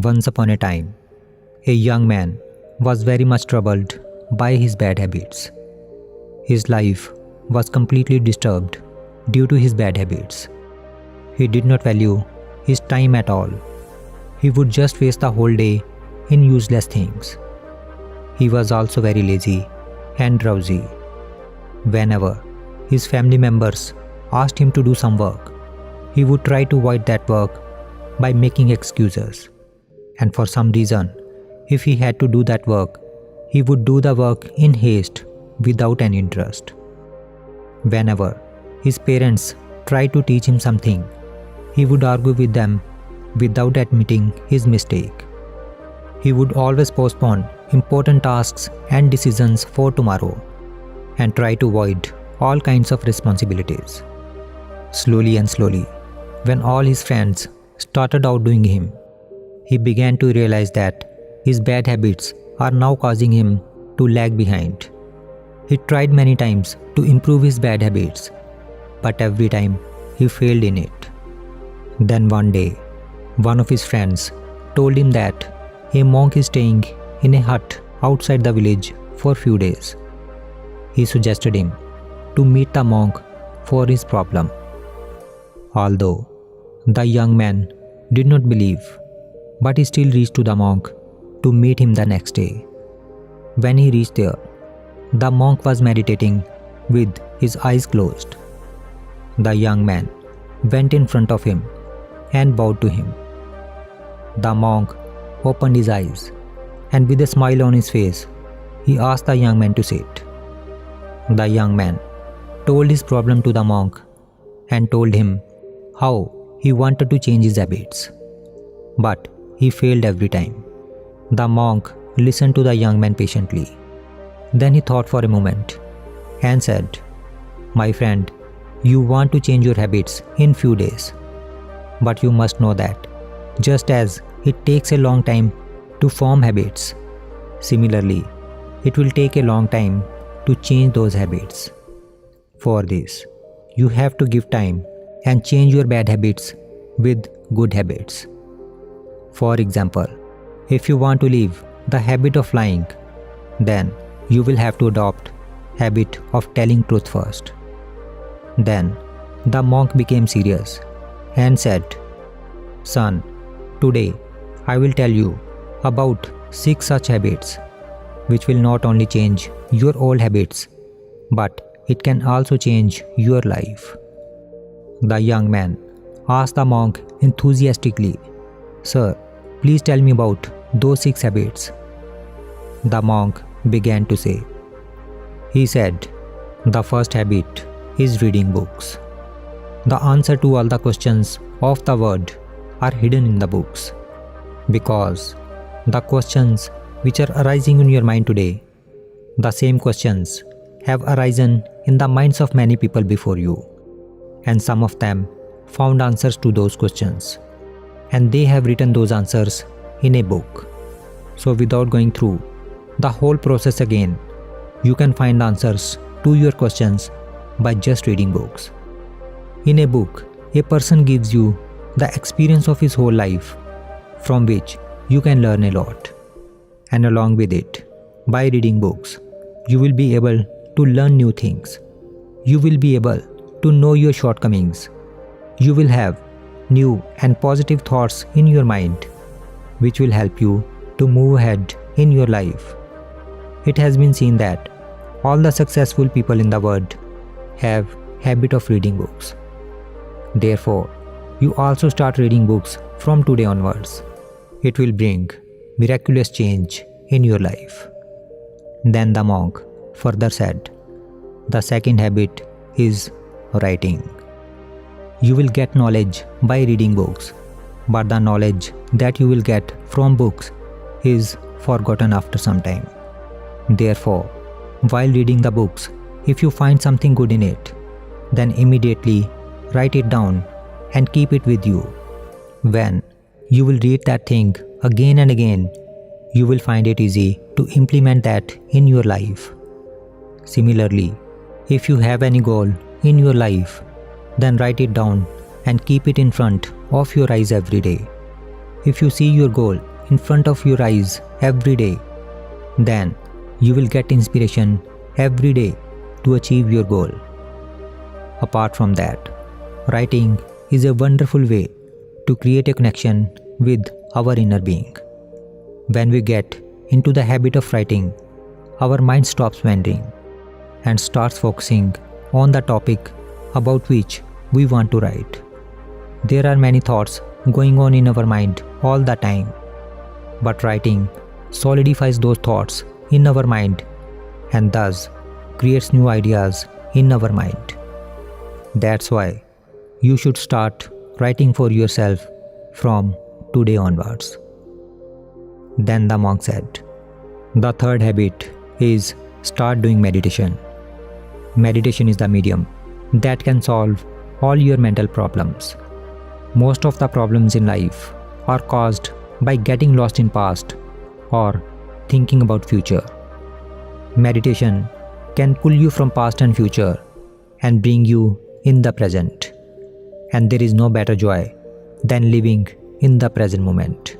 Once upon a time, a young man was very much troubled by his bad habits. His life was completely disturbed due to his bad habits. He did not value his time at all. He would just waste the whole day in useless things. He was also very lazy and drowsy. Whenever his family members asked him to do some work, he would try to avoid that work by making excuses. And for some reason, if he had to do that work, he would do the work in haste without any interest. Whenever his parents tried to teach him something, he would argue with them without admitting his mistake. He would always postpone important tasks and decisions for tomorrow and try to avoid all kinds of responsibilities. Slowly and slowly, when all his friends started outdoing him, he began to realize that his bad habits are now causing him to lag behind. He tried many times to improve his bad habits, but every time he failed in it. Then one day, one of his friends told him that a monk is staying in a hut outside the village for a few days. He suggested him to meet the monk for his problem. Although the young man did not believe, but he still reached to the monk to meet him the next day. When he reached there, the monk was meditating with his eyes closed. The young man went in front of him and bowed to him. The monk opened his eyes and with a smile on his face, he asked the young man to sit. The young man told his problem to the monk and told him how he wanted to change his habits. But he failed every time. The monk listened to the young man patiently. Then he thought for a moment and said, "My friend, you want to change your habits in few days. But you must know that just as it takes a long time to form habits, similarly, it will take a long time to change those habits. For this, you have to give time and change your bad habits with good habits. For example, if you want to leave the habit of lying, then you will have to adopt habit of telling truth first." Then the monk became serious and said, "Son, today I will tell you about 6 such habits which will not only change your old habits, but it can also change your life." The young man asked the monk enthusiastically, "Sir, please tell me about those 6 habits." The monk began to say. He said, "The first habit is reading books. The answer to all the questions of the world are hidden in the books, because the questions which are arising in your mind today, the same questions have arisen in the minds of many people before you, and some of them found answers to those questions, and they have written those answers in a book. So without going through the whole process again, you can find answers to your questions by just reading books. In a book, a person gives you the experience of his whole life, from which you can learn a lot. And along with it, by reading books, you will be able to learn new things. You will be able to know your shortcomings. You will have new and positive thoughts in your mind, which will help you to move ahead in your life. It has been seen that all the successful people in the world have habit of reading books. Therefore, you also start reading books from today onwards. It will bring miraculous change in your life." Then the monk further said, "The second habit is writing. You will get knowledge by reading books, but the knowledge that you will get from books is forgotten after some time. Therefore, while reading the books, if you find something good in it, then immediately write it down and keep it with you. When you will read that thing again and again, you will find it easy to implement that in your life. Similarly, if you have any goal in your life, then write it down and keep it in front of your eyes every day. If you see your goal in front of your eyes every day, then you will get inspiration every day to achieve your goal. Apart from that, writing is a wonderful way to create a connection with our inner being. When we get into the habit of writing, our mind stops wandering and starts focusing on the topic about which we want to write. There are many thoughts going on in our mind all the time, but writing solidifies those thoughts in our mind and thus creates new ideas in our mind. That's why you should start writing for yourself from today onwards. Then the monk said, the third habit is start doing meditation. Meditation is the medium that can solve all your mental problems. Most of the problems in life are caused by getting lost in past or thinking about future. Meditation can pull you from past and future and bring you in the present. And there is no better joy than living in the present moment.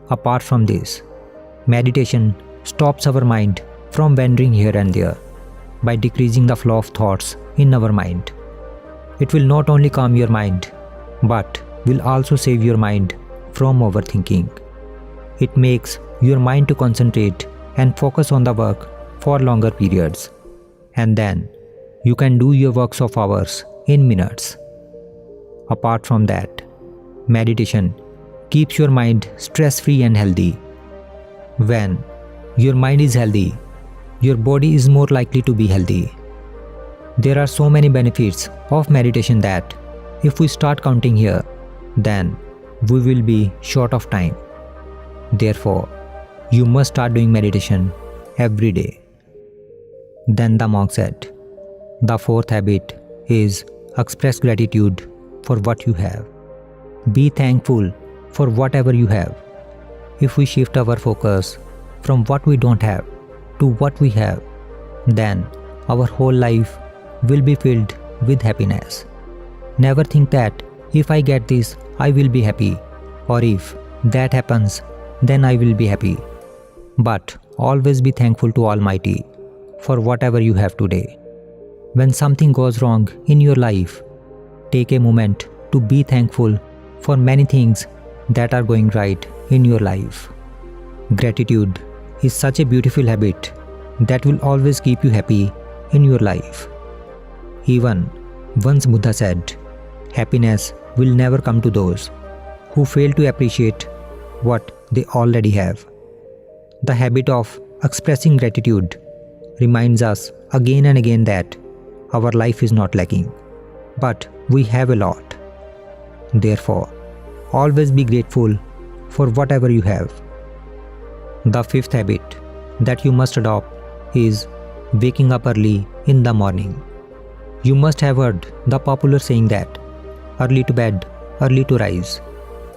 Apart from this, meditation stops our mind from wandering here and there by decreasing the flow of thoughts in our mind. It will not only calm your mind, but will also save your mind from overthinking. It makes your mind to concentrate and focus on the work for longer periods. And then you can do your works of hours in minutes. Apart from that, meditation keeps your mind stress-free and healthy. When your mind is healthy, your body is more likely to be healthy. There are so many benefits of meditation that if we start counting here, then we will be short of time. Therefore, you must start doing meditation every day. Then the monk said, the fourth habit is express gratitude for what you have. Be thankful for whatever you have. If we shift our focus from what we don't have to what we have, then our whole life will be filled with happiness. Never think that if I get this, I will be happy, or if that happens, then I will be happy. But always be thankful to Almighty for whatever you have today. When something goes wrong in your life, take a moment to be thankful for many things that are going right in your life. Gratitude is such a beautiful habit that will always keep you happy in your life. Even once Buddha said, happiness will never come to those who fail to appreciate what they already have. The habit of expressing gratitude reminds us again and again that our life is not lacking, but we have a lot. Therefore, always be grateful for whatever you have. The fifth habit that you must adopt is waking up early in the morning. You must have heard the popular saying that early to bed, early to rise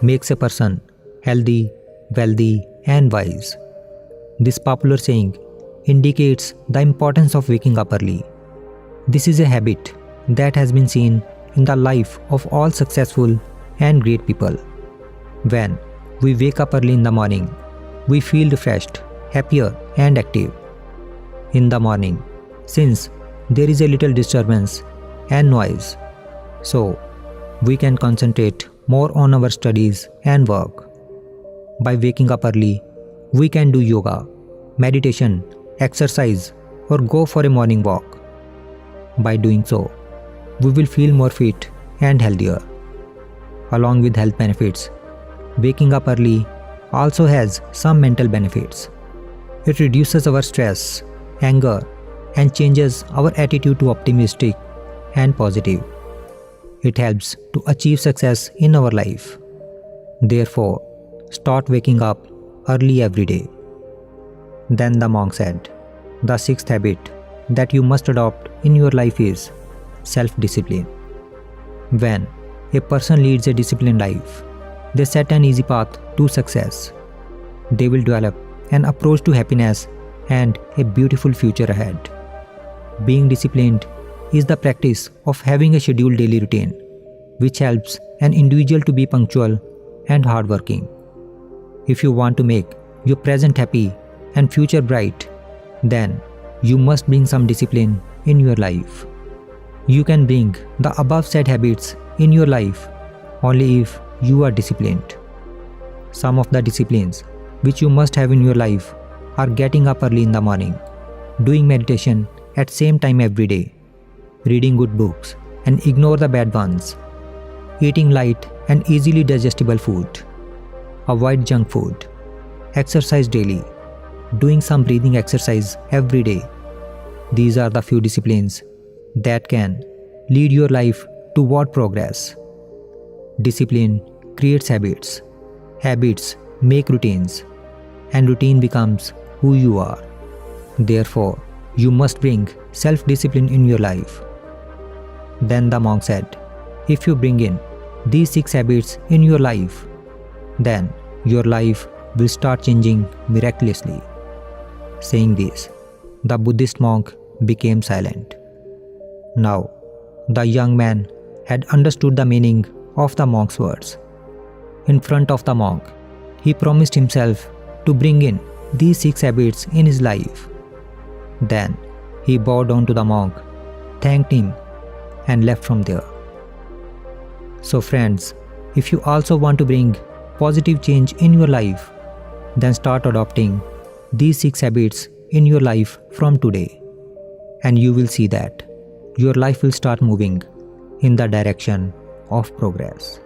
makes a person healthy, wealthy, and wise. This popular saying indicates the importance of waking up early. This is a habit that has been seen in the life of all successful and great people. When we wake up early in the morning, we feel refreshed, happier, and active. In the morning, since there is a little disturbance and noise, so we can concentrate more on our studies and work. By waking up early, we can do yoga, meditation, exercise, or go for a morning walk. By doing so, we will feel more fit and healthier. Along with health benefits, waking up early also has some mental benefits. It reduces our stress, anger, and changes our attitude to optimistic and positive. It helps to achieve success in our life. Therefore, start waking up early every day. Then the monk said, the sixth habit that you must adopt in your life is self-discipline. When a person leads a disciplined life, they set an easy path to success. They will develop an approach to happiness and a beautiful future ahead. Being disciplined is the practice of having a scheduled daily routine, which helps an individual to be punctual and hardworking. If you want to make your present happy and future bright, then you must bring some discipline in your life. You can bring the above said habits in your life only if you are disciplined. Some of the disciplines which you must have in your life are getting up early in the morning, doing meditation at same time every day, reading good books and ignore the bad ones, eating light and easily digestible food, avoid junk food, exercise daily, doing some breathing exercise every day. These are the few disciplines that can lead your life toward progress. Discipline creates habits, habits make routines, and routine becomes who you are. Therefore, you must bring self-discipline in your life. Then the monk said, if you bring in these 6 habits in your life, then your life will start changing miraculously. Saying this, the Buddhist monk became silent. Now, the young man had understood the meaning of the monk's words. In front of the monk, he promised himself to bring in these 6 habits in his life. Then he bowed down to the monk, thanked him, and left from there. So friends, if you also want to bring positive change in your life, then start adopting these 6 habits in your life from today, and you will see that your life will start moving in the direction of progress.